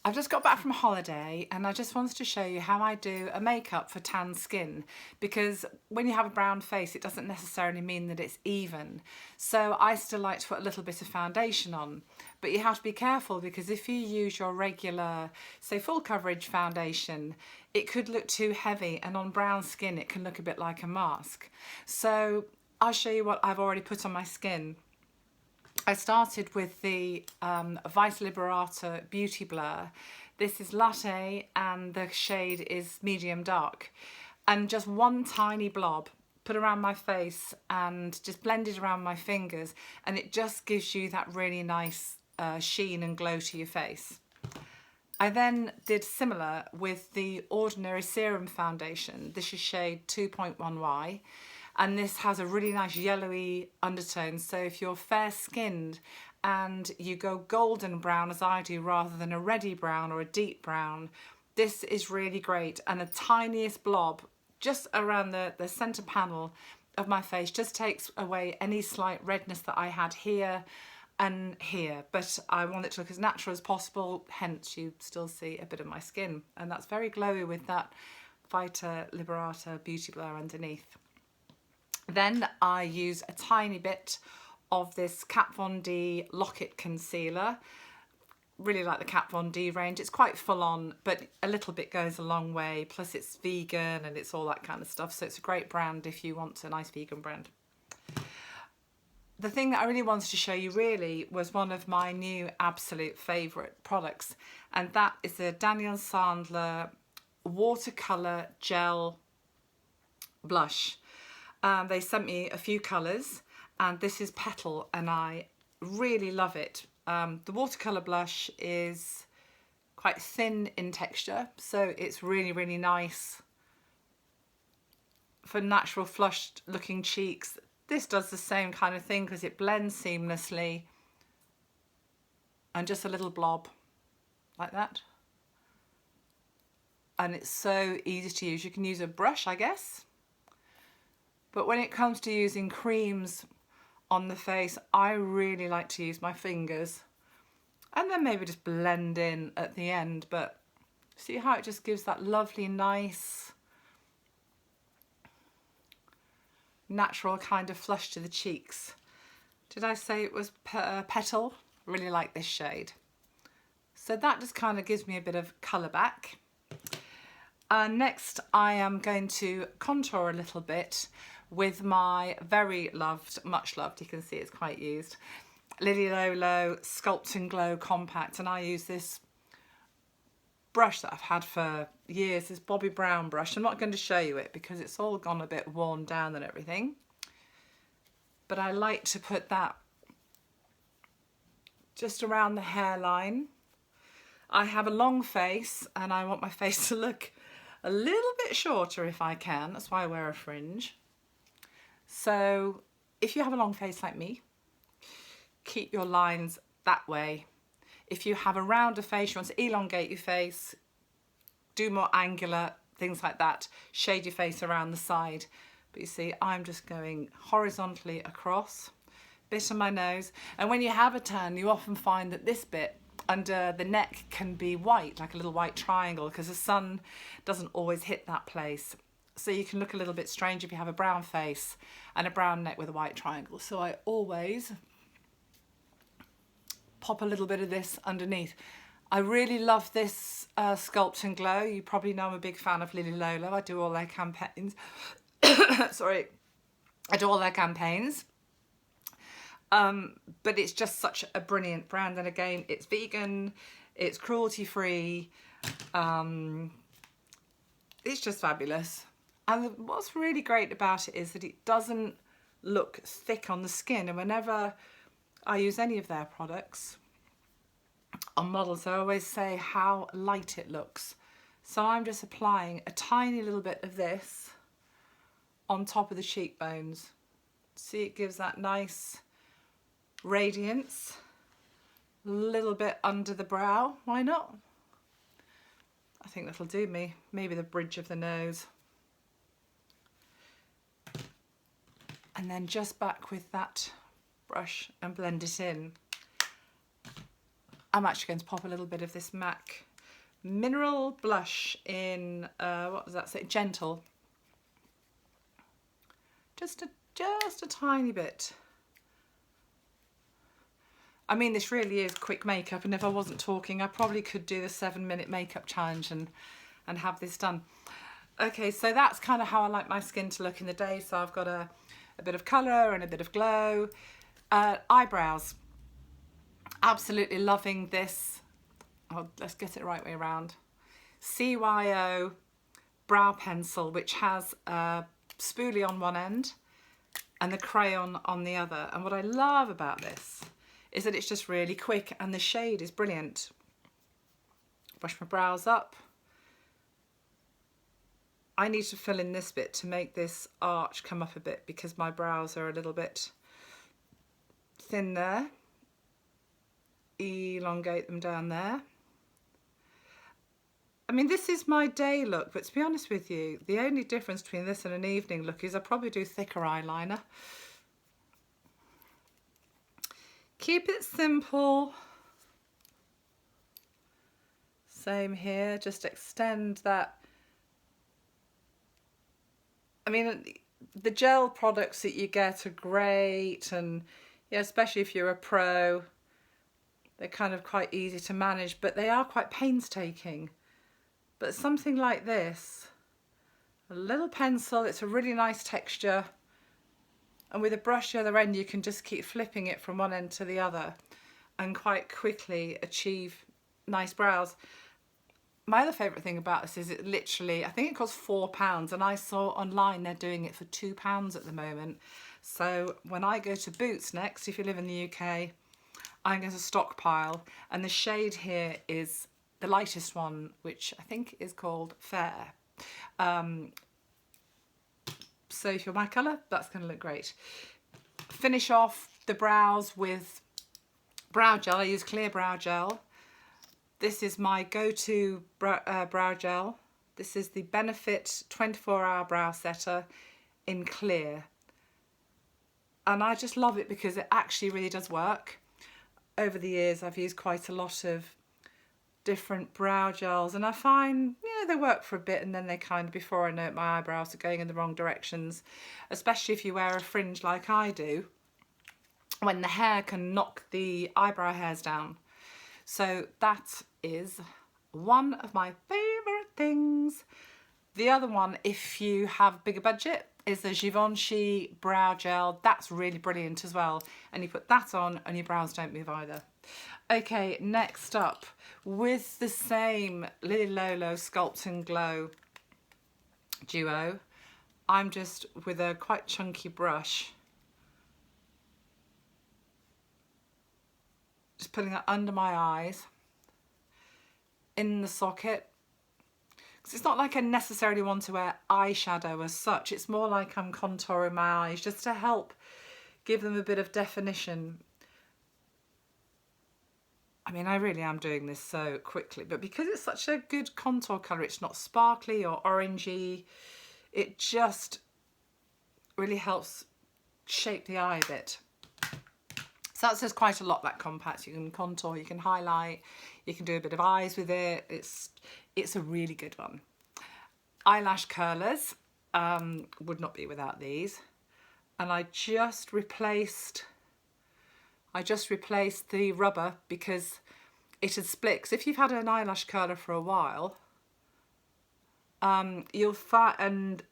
I've just got back from holiday and I just wanted to show you how I do a makeup for tan skin, because when you have a brown face it doesn't necessarily mean that it's even. So I still like to put a little bit of foundation on, but you have to be careful because if you use your regular, say, full coverage foundation, it could look too heavy, and on brown skin it can look a bit like a mask. So I'll show you what I've already put on my skin. I started with the Vita Liberator Beauty Blur. This is Latte and the shade is medium dark. And just one tiny blob put around my face and just blended around my fingers, and it just gives you that really nice sheen and glow to your face. I then did similar with the ordinary Serum foundation. This is shade 2.1Y. And this has a really nice yellowy undertone, so if you're fair skinned and you go golden brown as I do rather than a reddy brown or a deep brown, this is really great. And the tiniest blob just around the centre panel of my face just takes away any slight redness that I had here and here, but I want it to look as natural as possible, hence you still see a bit of my skin, and that's very glowy with that Vita Liberator Beauty Blur underneath. Then I use a tiny bit of this Kat Von D Lock-It Concealer. Really like the Kat Von D range. It's quite full on, but a little bit goes a long way. Plus it's vegan and it's all that kind of stuff. So it's a great brand if you want a nice vegan brand. The thing that I really wanted to show you really was one of my new absolute favourite products. And that is the Daniel Sandler Watercolour Gel Blush. They sent me a few colours, and this is Petal, and I really love it. The watercolour blush is quite thin in texture, so it's really, really nice for natural flushed looking cheeks. This does the same kind of thing because it blends seamlessly, and just a little blob like that. And it's so easy to use. You can use a brush, I guess. But when it comes to using creams on the face, I really like to use my fingers and then maybe just blend in at the end. But see how it just gives that lovely, nice, natural kind of flush to the cheeks. Did I say it was Petal? Really like this shade. So that just kind of gives me a bit of colour back. Next, I am going to contour a little bit with my very loved, much loved, you can see it's quite used, Lily Lolo Sculpt and Glow Compact. And I use this brush that I've had for years, this Bobbi Brown brush. I'm not going to show you it because it's all gone a bit worn down and everything. But I like to put that just around the hairline. I have a long face and I want my face to look a little bit shorter if I can. That's why I wear a fringe. So if you have a long face like me, keep your lines that way. If you have a rounder face, you want to elongate your face, do more angular, things like that, shade your face around the side. But you see, I'm just going horizontally across, bit on my nose. And when you have a tan, you often find that this bit under the neck can be white, like a little white triangle, because the sun doesn't always hit that place. So you can look a little bit strange if you have a brown face and a brown neck with a white triangle. So I always pop a little bit of this underneath. I really love this Sculpt and Glow. You probably know I'm a big fan of Lily Lolo. I do all their campaigns. Sorry, I do all their campaigns. But it's just such a brilliant brand. And again, it's vegan, it's cruelty free. It's just fabulous. And what's really great about it is that it doesn't look thick on the skin. And whenever I use any of their products on models, I always say how light it looks. So I'm just applying a tiny little bit of this on top of the cheekbones. See, it gives that nice radiance. A little bit under the brow, why not? I think that'll do me. Maybe the bridge of the nose. And then just back with that brush and blend it in. I'm actually going to pop a little bit of this MAC mineral blush in, what does that say? Gentle. Just a tiny bit. I mean, this really is quick makeup, and if I wasn't talking, I probably could do the 7-minute makeup challenge and have this done. Okay, so that's kind of how I like my skin to look in the day. So I've got a bit of colour and a bit of glow. Eyebrows. Absolutely loving this. Oh, let's get it the right way around. CYO brow pencil, which has a spoolie on one end and the crayon on the other. And what I love about this is that it's just really quick and the shade is brilliant. Brush my brows up. I need to fill in this bit to make this arch come up a bit because my brows are a little bit thin there. Elongate them down there. I mean, this is my day look, but to be honest with you, the only difference between this and an evening look is I probably do thicker eyeliner. Keep it simple. Same here, just extend that. I mean, the gel products that you get are great, and yeah, especially if you're a pro, they're kind of quite easy to manage, but they are quite painstaking. But something like this, a little pencil, it's a really nice texture, and with a brush the other end you can just keep flipping it from one end to the other and quite quickly achieve nice brows. My other favourite thing about this is it literally, I think it costs £4, and I saw online they're doing it for £2 at the moment. So when I go to Boots next, if you live in the UK, I'm going to stockpile, and the shade here is the lightest one, which I think is called Fair. So if you're my colour, that's going to look great. Finish off the brows with brow gel. I use clear brow gel. This is my go-to brow gel. This is the Benefit 24-hour brow setter in clear. And I just love it because it actually really does work. Over the years, I've used quite a lot of different brow gels, and I find, you know, they work for a bit and then they kind of, before I know it, my eyebrows are going in the wrong directions, especially if you wear a fringe like I do, when the hair can knock the eyebrow hairs down. So that is one of my favourite things. The other one, if you have bigger budget, is the Givenchy brow gel. That's really brilliant as well, and you put that on and your brows don't move either. Okay, next up, with the same Lily Lolo Sculpt and Glow duo, I'm just, with a quite chunky brush, just putting that under my eyes, in the socket. Because it's not like I necessarily want to wear eyeshadow as such, it's more like I'm contouring my eyes just to help give them a bit of definition. I mean, I really am doing this so quickly, but because it's such a good contour colour, it's not sparkly or orangey, it just really helps shape the eye a bit. So that says quite a lot, that compact. You can contour, you can highlight, you can do a bit of eyes with it. It's a really good one. Eyelash curlers, would not be without these. And I just replaced the rubber because it had split. 'Cause if you've had an eyelash curler for a while, you'll find, and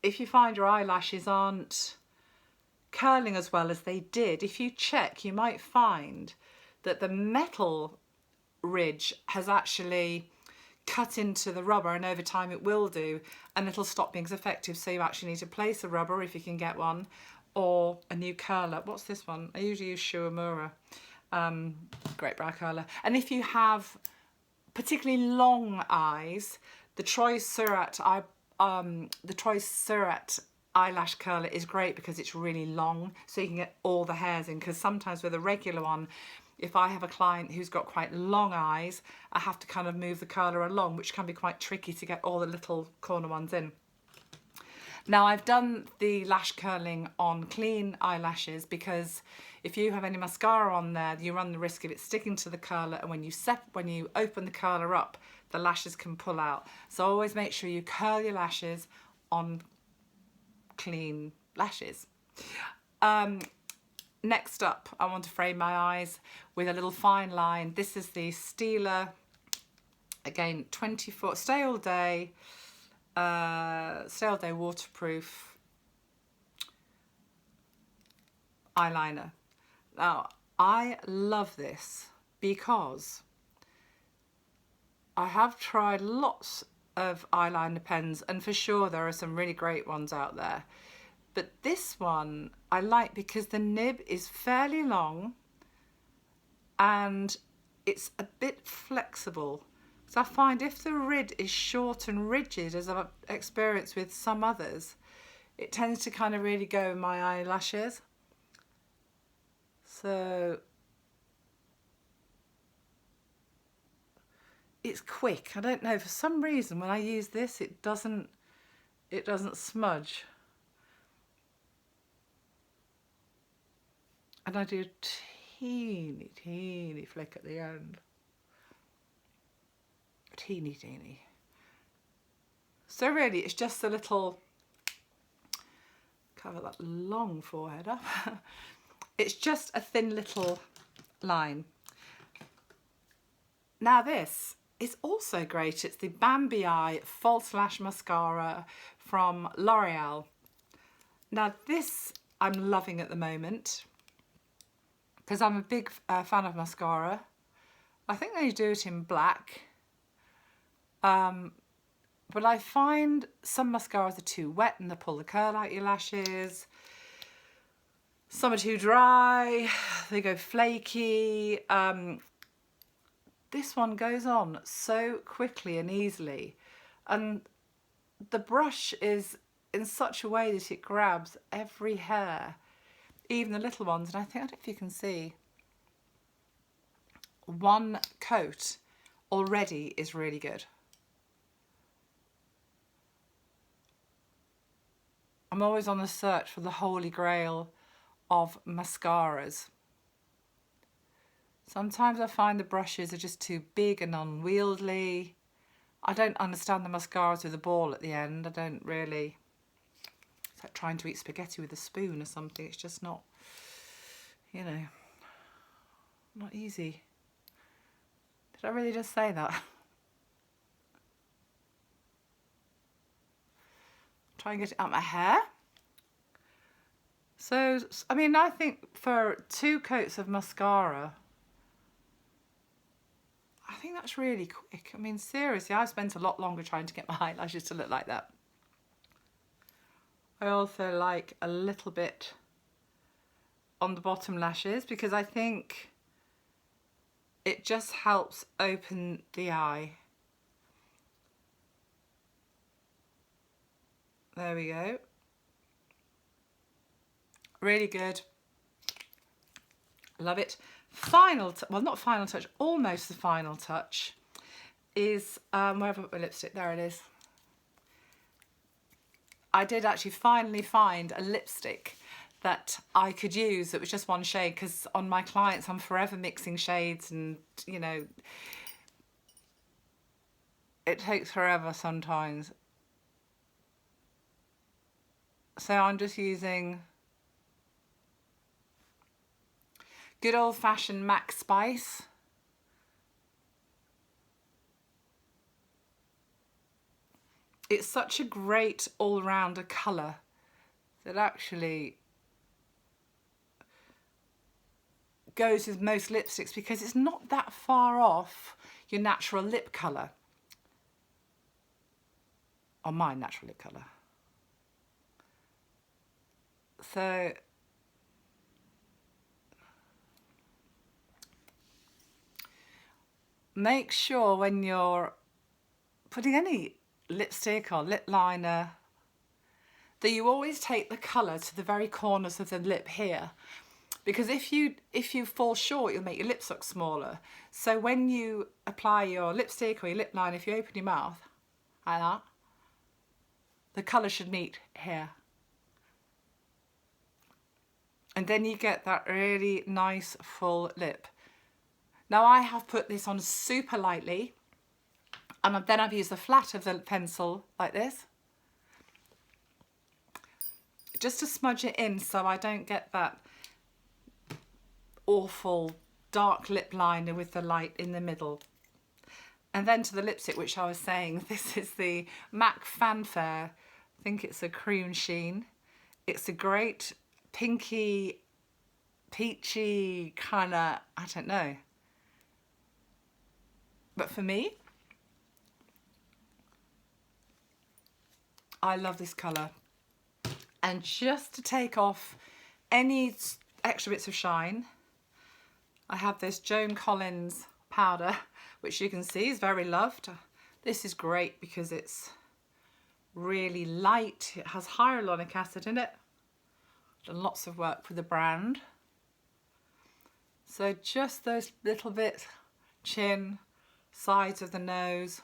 if you find your eyelashes aren't curling as well as they did, if you check, you might find that the metal ridge has actually cut into the rubber, and over time it will do, and it'll stop being as effective. So you actually need to place a rubber if you can get one, or a new curler. What's this one? I usually use Shuamura. Great brow curler. And if you have particularly long eyes, the Troy Surratt eyelash curler is great because it's really long, so you can get all the hairs in. Because sometimes with a regular one, if I have a client who's got quite long eyes, I have to kind of move the curler along, which can be quite tricky to get all the little corner ones in. Now I've done the lash curling on clean eyelashes because if you have any mascara on there, you run the risk of it sticking to the curler, and when you open the curler up, the lashes can pull out. So always make sure you curl your lashes on clean lashes. Next up, I want to frame my eyes with a little fine line. This is the Stila, again, 24, Stay All Day waterproof eyeliner. Now, I love this because I have tried lots of eyeliner pens, and for sure there are some really great ones out there. But this one I like because the nib is fairly long and it's a bit flexible. So I find if the rid is short and rigid, as I've experienced with some others, it tends to kind of really go in my eyelashes. So it's quick. I don't know, for some reason when I use this it doesn't smudge. And I do a teeny flick at the end. Teeny. So really it's just a little, cover that long forehead up. It's just a thin little line. Now this is also great. It's the Bambi Eye False Lash Mascara from L'Oreal. Now this I'm loving at the moment because I'm a big fan of mascara. I think they do it in black. But I find some mascaras are too wet and they pull the curl out your lashes. Some are too dry, they go flaky. This one goes on so quickly and easily. And the brush is in such a way that it grabs every hair, even the little ones. And I don't know if you can see, one coat already is really good. I'm always on the search for the holy grail of mascaras. Sometimes I find the brushes are just too big and unwieldy. I don't understand the mascaras with a ball at the end. I don't really. It's like trying to eat spaghetti with a spoon or something. It's just not, you know, not easy. Did I really just say that? Try and get it out my hair. So, I mean, I think for 2 coats of mascara, I think that's really quick. I mean, seriously, I've spent a lot longer trying to get my eyelashes to look like that. I also like a little bit on the bottom lashes because I think it just helps open the eye. There we go. Really good. Love it. Final, well, not final touch, almost the final touch is, where have I put my lipstick? There it is. I did actually finally find a lipstick that I could use that was just one shade, because on my clients I'm forever mixing shades and, you know, it takes forever sometimes. So I'm just using good old-fashioned MAC Spice. It's such a great all-rounder colour that actually goes with most lipsticks because it's not that far off your natural lip colour. Or my natural lip colour. So make sure when you're putting any lipstick or lip liner that you always take the colour to the very corners of the lip here, because if you fall short you'll make your lips look smaller. So when you apply your lipstick or your lip liner, if you open your mouth like that, The colour should meet here. And then you get that really nice full lip. Now I have put this on super lightly, and then I've used the flat of the pencil like this, just to smudge it in so I don't get that awful dark lip liner with the light in the middle. And then to the lipstick, which I was saying, this is the MAC Fanfare. I think it's a Cremesheen. It's a great pinky, peachy kind of, I don't know. But for me, I love this colour. And just to take off any extra bits of shine, I have this Joan Collins powder, which you can see is very loved. This is great because it's really light. It has hyaluronic acid in it. Done lots of work for the brand. So just those little bits, chin, sides of the nose,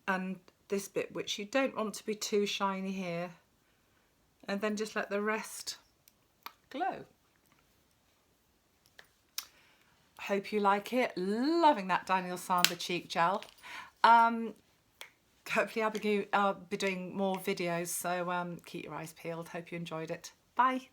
and this bit which you don't want to be too shiny here, and then just let the rest glow. Hope you like it. Loving that Daniel Sandler cheek gel. Hopefully I'll be doing more videos, so keep your eyes peeled. Hope you enjoyed it. Bye.